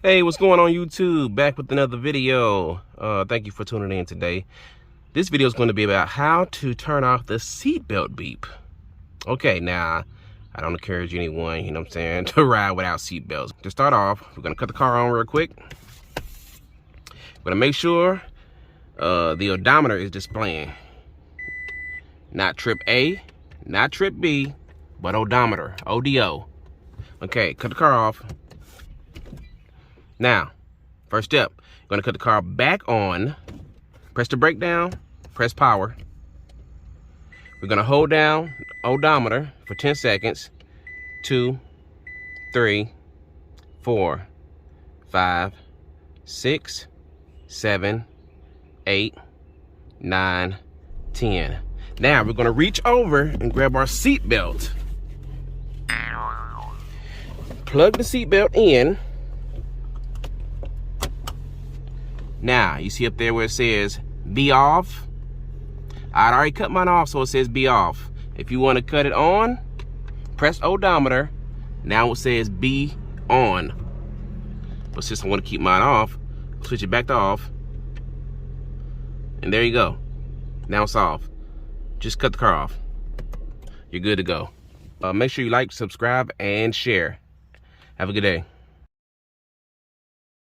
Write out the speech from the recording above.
Hey, what's going on YouTube? Back with another video. Thank you for tuning in today. This video is going to be about how to turn off the seatbelt beep. Okay, now, I don't encourage anyone, you know what I'm saying, to ride without seatbelts. To start off, we're going to cut the car on real quick. We're going to make sure the odometer is displaying. Not trip A, not trip B, but odometer, ODO. Okay, cut the car off. Now, first step, you're gonna cut the car back on, press the brake down, press power. We're gonna hold down odometer for 10 seconds. 2, 3, 4, 5, 6, 7, 8, 9, 10. Now we're gonna reach over and grab our seat belt. Plug the seat belt in. Now, you see up there where it says be off? I'd already cut mine off, so it says be off. If you want to cut it on, press odometer. Now it says be on. But since I want to keep mine off, switch it back to off. And there you go. Now it's off. Just cut the car off. You're good to go. Make sure you like, subscribe, and share. Have a good day.